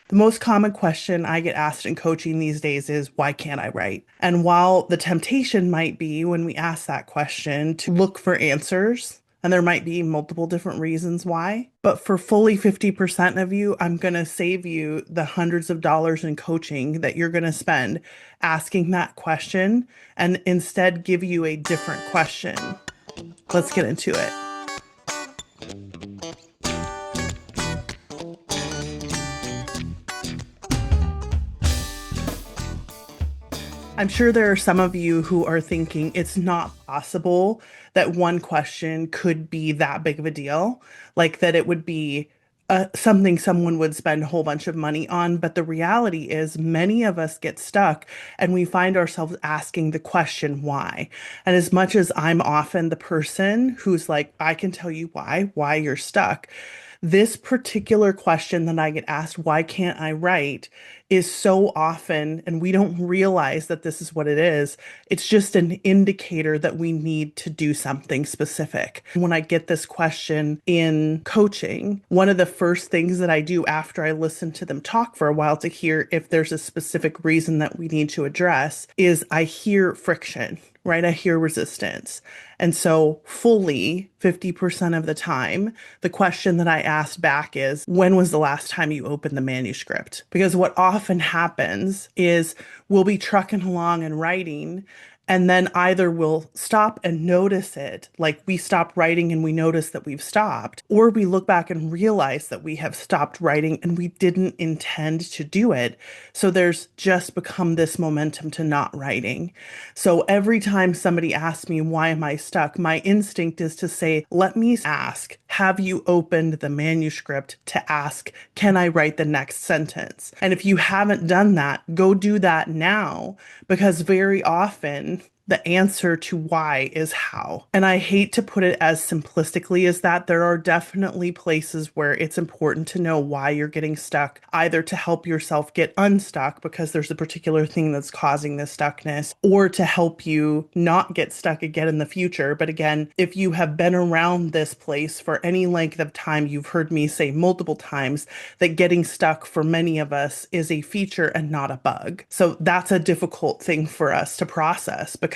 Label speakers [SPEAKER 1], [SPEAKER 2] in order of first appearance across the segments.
[SPEAKER 1] The most common question I get asked in coaching these days is, why can't I write? And while the temptation might be when we ask that question to look for answers, and there might be multiple different reasons why, but for fully 50% of you, I'm going to save you the hundreds of dollars in coaching that you're going to spend asking that question and instead give you a different question. Let's get into it. I'm sure there are some of you who are thinking it's not possible that one question could be that big of a deal, like that it would be something someone would spend a whole bunch of money on. But the reality is, many of us get stuck and we find ourselves asking the question, why? And as much as I'm often the person who's like, I can tell you why you're stuck. This particular question that I get asked, why can't I write, is so often, and we don't realize that this is what it is. It's just an indicator that we need to do something specific. When I get this question in coaching, one of the first things that I do after I listen to them talk for a while to hear if there's a specific reason that we need to address is I hear friction, right? I hear resistance. And so, fully 50% of the time, the question that I asked back is, when was the last time you opened the manuscript? Because what often happens is we'll be trucking along and writing, and then either we'll stop and notice it, like we stop writing and we notice that we've stopped, or we look back and realize that we have stopped writing and we didn't intend to do it. So there's just become this momentum to not writing. So every time somebody asks me, why am I stuck? My instinct is to say, let me ask, have you opened the manuscript to ask, can I write the next sentence? And if you haven't done that, go do that now, because very often the answer to why is how. And I hate to put it as simplistically as that. There are definitely places where it's important to know why you're getting stuck, either to help yourself get unstuck because there's a particular thing that's causing this stuckness, or to help you not get stuck again in the future. But again, if you have been around this place for any length of time, you've heard me say multiple times that getting stuck for many of us is a feature and not a bug. So that's a difficult thing for us to process because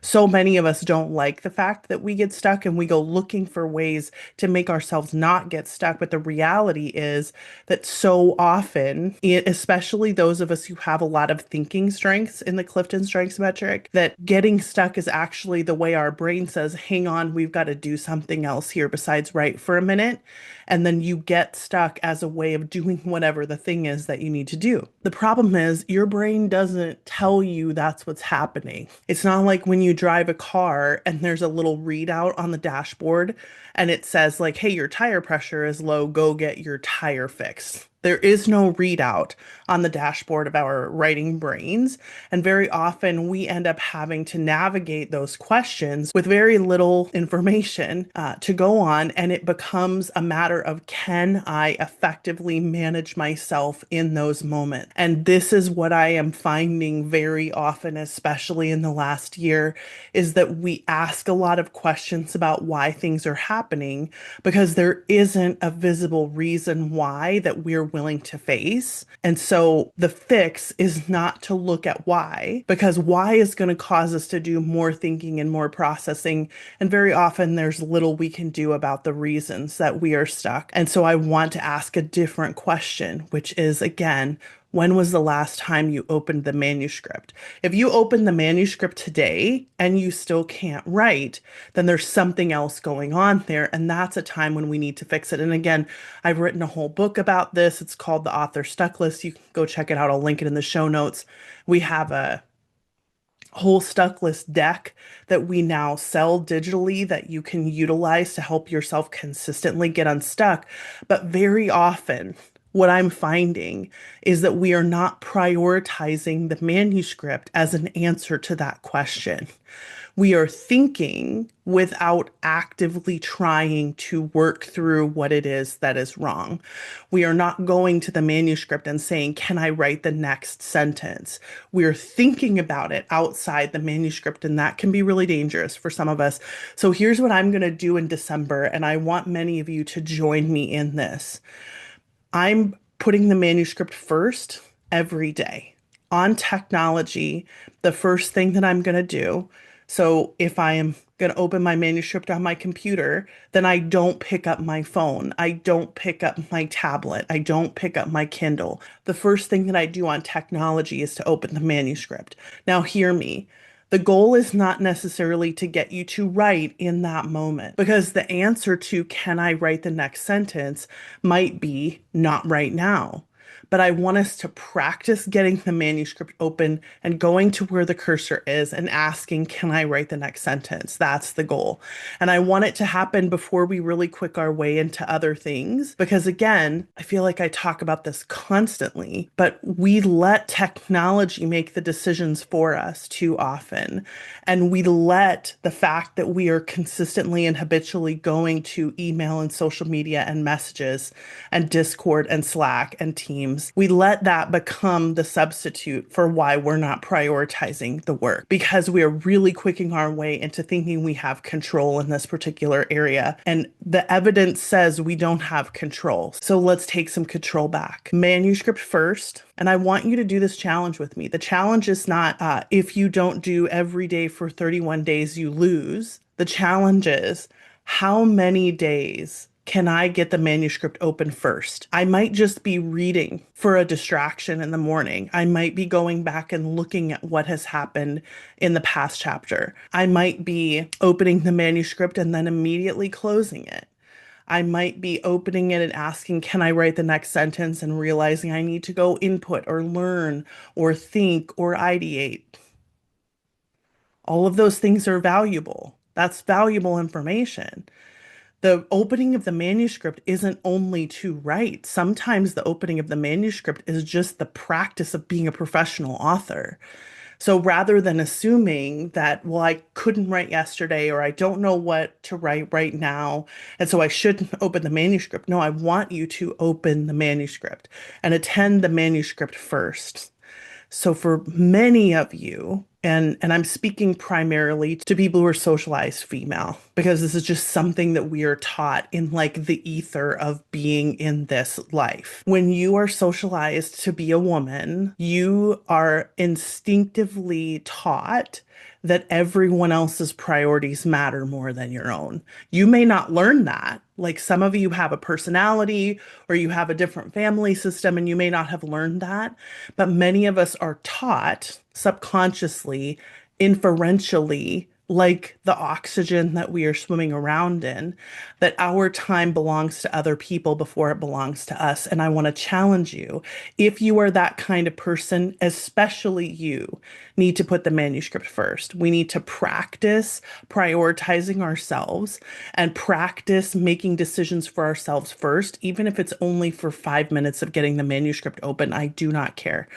[SPEAKER 1] so many of us don't like the fact that we get stuck and we go looking for ways to make ourselves not get stuck. But the reality is that so often, especially those of us who have a lot of thinking strengths in the Clifton Strengths metric, that getting stuck is actually the way our brain says, hang on, we've got to do something else here besides write for a minute. And then you get stuck as a way of doing whatever the thing is that you need to do. The problem is your brain doesn't tell you that's what's happening. It's not like when you drive a car and there's a little readout on the dashboard and it says like, hey, your tire pressure is low, go get your tire fixed. There is no readout on the dashboard of our writing brains. And very often we end up having to navigate those questions with very little information to go on. And it becomes a matter of, can I effectively manage myself in those moments? And this is what I am finding very often, especially in the last year, is that we ask a lot of questions about why things are happening because there isn't a visible reason why that we're willing to face. And so the fix is not to look at why, because why is going to cause us to do more thinking and more processing. And very often there's little we can do about the reasons that we are stuck. And so I want to ask a different question, which is again, when was the last time you opened the manuscript? If you open the manuscript today and you still can't write, then there's something else going on there. And that's a time when we need to fix it. And again, I've written a whole book about this. It's called The Author Stuck List. You can go check it out. I'll link it in the show notes. We have a whole stuck list deck that we now sell digitally that you can utilize to help yourself consistently get unstuck. But very often, what I'm finding is that we are not prioritizing the manuscript as an answer to that question. We are thinking without actively trying to work through what it is that is wrong. We are not going to the manuscript and saying, can I write the next sentence? We're thinking about it outside the manuscript, and that can be really dangerous for some of us. So here's what I'm going to do in December, and I want many of you to join me in this. I'm putting the manuscript first every day. On technology, the first thing that I'm going to do, so if I am going to open my manuscript on my computer, then I don't pick up my phone. I don't pick up my tablet. I don't pick up my Kindle. The first thing that I do on technology is to open the manuscript. Now, hear me. The goal is not necessarily to get you to write in that moment because the answer to can I write the next sentence might be not right now. But I want us to practice getting the manuscript open and going to where the cursor is and asking, can I write the next sentence? That's the goal. And I want it to happen before we really quick our way into other things. Because again, I feel like I talk about this constantly, but we let technology make the decisions for us too often. And we let the fact that we are consistently and habitually going to email and social media and messages and Discord and Slack and Teams, we let that become the substitute for why we're not prioritizing the work because we are really quicking our way into thinking we have control in this particular area. And the evidence says we don't have control. So let's take some control back. Manuscript first. And I want you to do this challenge with me. The challenge is not if you don't do every day for 31 days, you lose. The challenge is how many days can I get the manuscript open first? I might just be reading for a distraction in the morning. I might be going back and looking at what has happened in the past chapter. I might be opening the manuscript and then immediately closing it. I might be opening it and asking, can I write the next sentence and realizing I need to go input or learn or think or ideate. All of those things are valuable. That's valuable information. The opening of the manuscript isn't only to write. Sometimes the opening of the manuscript is just the practice of being a professional author. So rather than assuming that, well, I couldn't write yesterday or I don't know what to write right now, and so I shouldn't open the manuscript. No, I want you to open the manuscript and attend the manuscript first. So for many of you, and I'm speaking primarily to people who are socialized female, because this is just something that we are taught in like the ether of being in this life. When you are socialized to be a woman, you are instinctively taught that everyone else's priorities matter more than your own. You may not learn that. Like some of you have a personality or you have a different family system and you may not have learned that. But many of us are taught subconsciously, inferentially, like the oxygen that we are swimming around in, that our time belongs to other people before it belongs to us. And I want to challenge you, if you are that kind of person, especially you, need to put the manuscript first. We need to practice prioritizing ourselves and practice making decisions for ourselves first, even if it's only for 5 minutes of getting the manuscript open. I do not care.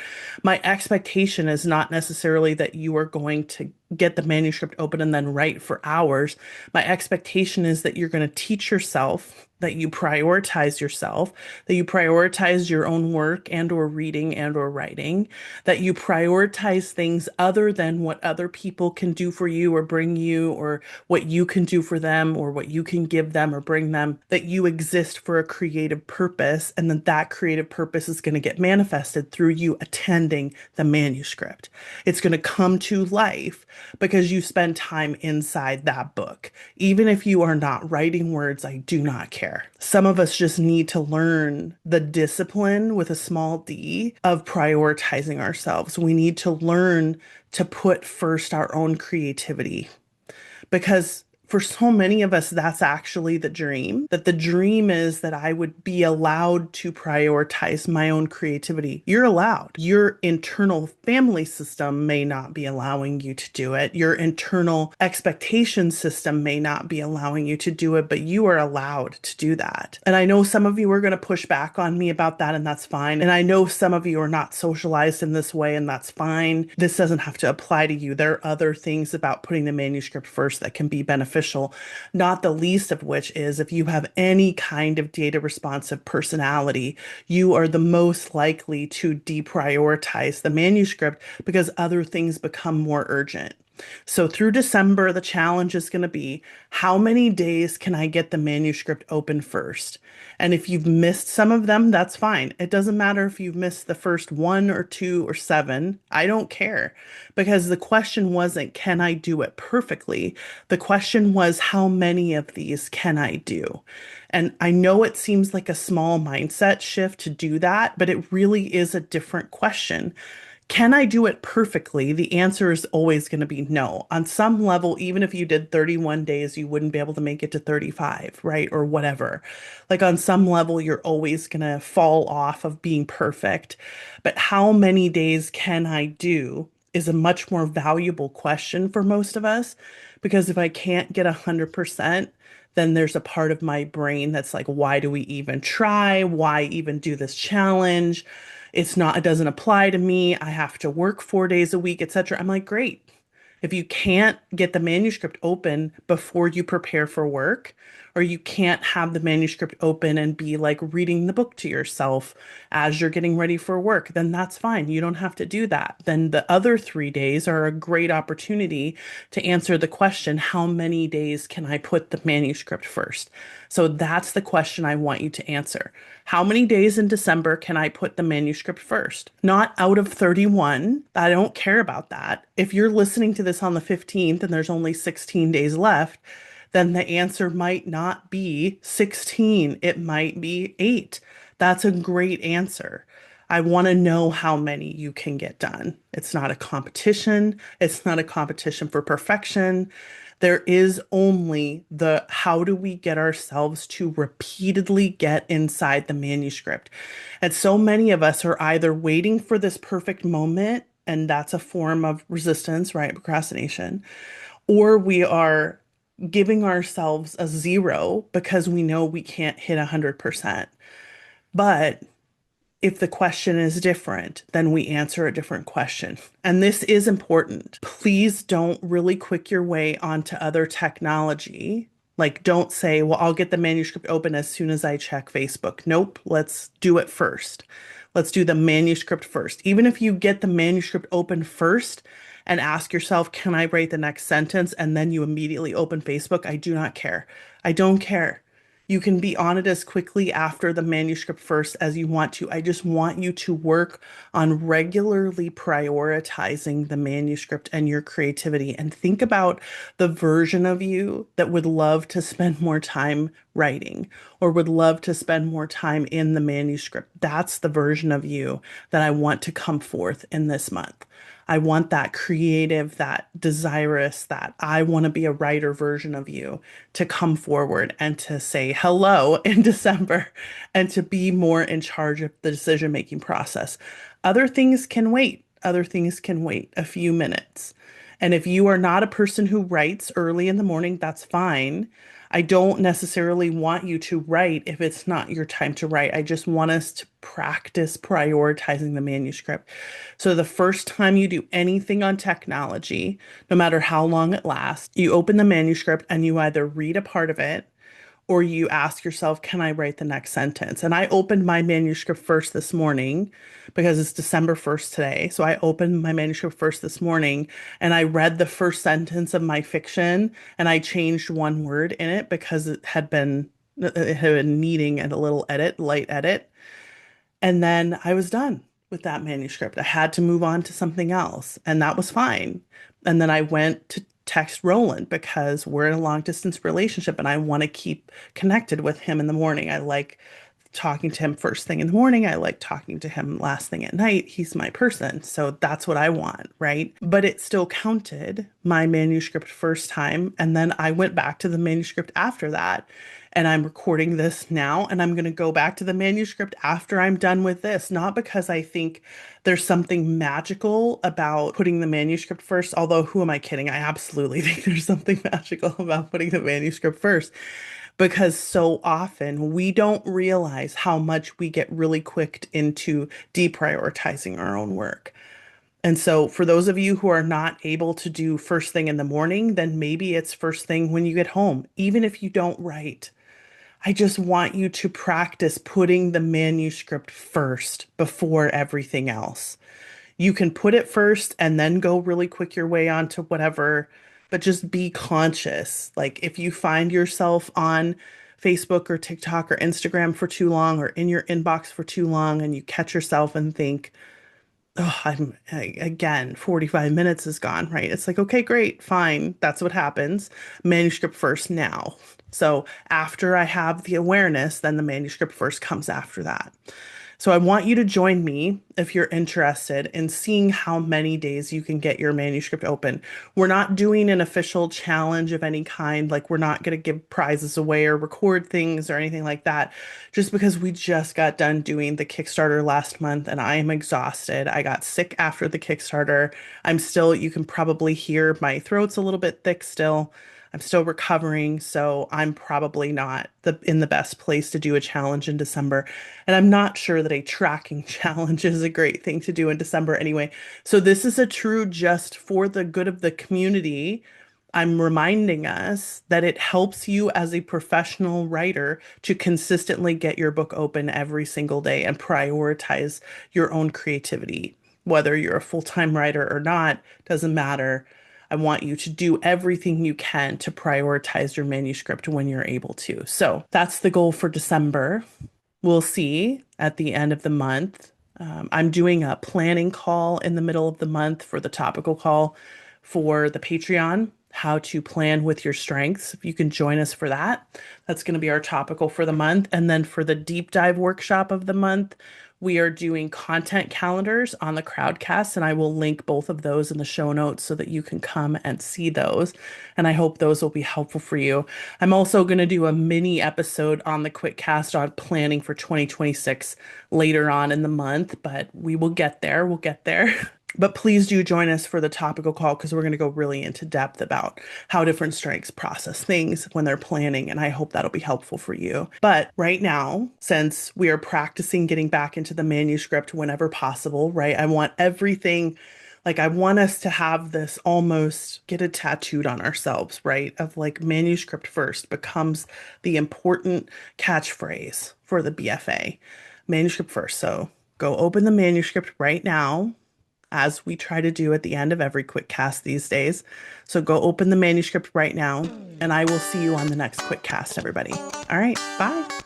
[SPEAKER 1] My expectation is not necessarily that you are going to get the manuscript open and then write for hours. My expectation is that you're going to teach yourself, that you prioritize yourself, that you prioritize your own work and or reading and or writing, that you prioritize things other than what other people can do for you or bring you or what you can do for them or what you can give them or bring them, that you exist for a creative purpose and that that creative purpose is going to get manifested through you attending the manuscript. It's going to come to life because you spend time inside that book. Even if you are not writing words, I do not care. Some of us just need to learn the discipline with a small d of prioritizing ourselves. We need to learn to put first our own creativity because for so many of us, that's actually the dream, that the dream is that I would be allowed to prioritize my own creativity. You're allowed. Your internal family system may not be allowing you to do it. Your internal expectation system may not be allowing you to do it, but you are allowed to do that. And I know some of you are going to push back on me about that, and that's fine. And I know some of you are not socialized in this way, and that's fine. This doesn't have to apply to you. There are other things about putting the manuscript first that can be beneficial, not the least of which is if you have any kind of data responsive personality, you are the most likely to deprioritize the manuscript because other things become more urgent. So through December, the challenge is going to be how many days can I get the manuscript open first? And if you've missed some of them, that's fine. It doesn't matter if you've missed the first one or two or seven. I don't care because the question wasn't, can I do it perfectly? The question was, how many of these can I do? And I know it seems like a small mindset shift to do that, but it really is a different question. Can I do it perfectly? The answer is always going to be no. On some level, even if you did 31 days, you wouldn't be able to make it to 35, right? Or whatever. Like on some level, you're always going to fall off of being perfect. But how many days can I do is a much more valuable question for most of us. Because if I can't get 100%, then there's a part of my brain that's like, why do we even try? Why even do this challenge? It's not, it doesn't apply to me. I have to work 4 days a week, etc. I'm like, great. If you can't get the manuscript open before you prepare for work, or you can't have the manuscript open and be like reading the book to yourself as you're getting ready for work, then that's fine. You don't have to do that. Then the other 3 days are a great opportunity to answer the question, how many days can I put the manuscript first? So that's the question I want you to answer. How many days in December can I put the manuscript first? Not out of 31. I don't care about that. If you're listening to this on the 15th and there's only 16 days left, then the answer might not be 16. It might be 8. That's a great answer. I want to know how many you can get done. It's not a competition. It's not a competition for perfection. There is only the how do we get ourselves to repeatedly get inside the manuscript. And so many of us are either waiting for this perfect moment, and that's a form of resistance, right? Procrastination, or we are giving ourselves a 0 because we know we can't hit 100%. But if the question is different, then we answer a different question. And this is important. Please don't really quick your way onto other technology. Like, don't say, well, I'll get the manuscript open as soon as I check Facebook. Nope, let's do it first. Let's do the manuscript first. Even if you get the manuscript open first and ask yourself, can I write the next sentence? And then you immediately open Facebook, I do not care. I don't care. You can be on it as quickly after the manuscript first as you want to. I just want you to work on regularly prioritizing the manuscript and your creativity and think about the version of you that would love to spend more time writing or would love to spend more time in the manuscript. That's the version of you that I want to come forth in this month. I want that creative, that desirous, that I want to be a writer version of you to come forward and to say hello in December and to be more in charge of the decision-making process. Other things can wait. Other things can wait a few minutes. And if you are not a person who writes early in the morning, that's fine. I don't necessarily want you to write if it's not your time to write. I just want us to practice prioritizing the manuscript. So the first time you do anything on technology, no matter how long it lasts, you open the manuscript and you either read a part of it or you ask yourself, can I write the next sentence? And I opened my manuscript first this morning because it's December 1st today. So I opened my manuscript first this morning and I read the first sentence of my fiction and I changed one word in it because it had been needing a little edit, light edit. And then I was done with that manuscript. I had to move on to something else, and that was fine. And then I went to text Roland because we're in a long distance relationship and I want to keep connected with him in the morning. I like talking to him first thing in the morning. I like talking to him last thing at night. He's my person. So that's what I want, right? But it still counted my manuscript first time. And then I went back to the manuscript after that. And I'm recording this now, and I'm going to go back to the manuscript after I'm done with this. Not because I think there's something magical about putting the manuscript first, although who am I kidding? I absolutely think there's something magical about putting the manuscript first because so often we don't realize how much we get really quicked into deprioritizing our own work. And so, for those of you who are not able to do first thing in the morning, then maybe it's first thing when you get home, even if you don't write. I just want you to practice putting the manuscript first before everything else. You can put it first and then go really quick your way on to whatever, but just be conscious. Like if you find yourself on Facebook or TikTok or Instagram for too long or in your inbox for too long and you catch yourself and think, oh, again, 45 minutes is gone, right? It's like, okay, great, fine. That's what happens. Manuscript first now. So after I have the awareness, then the manuscript first comes after that. So I want you to join me if you're interested in seeing how many days you can get your manuscript open. We're not doing an official challenge of any kind, like we're not going to give prizes away or record things or anything like that, just because we just got done doing the Kickstarter last month and I am exhausted. I got sick after the Kickstarter. You can probably hear my throat's a little bit thick still. I'm still recovering, so I'm probably not in the best place to do a challenge in December. And I'm not sure that a tracking challenge is a great thing to do in December anyway. So this is a true just for the good of the community. I'm reminding us that it helps you as a professional writer to consistently get your book open every single day and prioritize your own creativity. Whether you're a full-time writer or not, doesn't matter. I want you to do everything you can to prioritize your manuscript when you're able to. So that's the goal for December. We'll see at the end of the month. I'm doing a planning call in the middle of the month for the topical call for the Patreon, how to plan with your strengths. If you can join us for that, that's going to be our topical for the month. And then for the deep dive workshop of the month, we are doing content calendars on the Crowdcast, and I will link both of those in the show notes so that you can come and see those. And I hope those will be helpful for you. I'm also going to do a mini episode on the Quitcast on planning for 2026 later on in the month, but we will get there. We'll get there. But please do join us for the topical call because we're going to go really into depth about how different strengths process things when they're planning. And I hope that'll be helpful for you. But right now, since we are practicing getting back into the manuscript whenever possible, right? I want everything, like, I want us to have this almost get it tattooed on ourselves, right? Of like manuscript first becomes the important catchphrase for the BFA. Manuscript first. So go open the manuscript right now as we try to do at the end of every quick cast these days. So go open the manuscript right now, and I will see you on the next quick cast, everybody. All right, bye.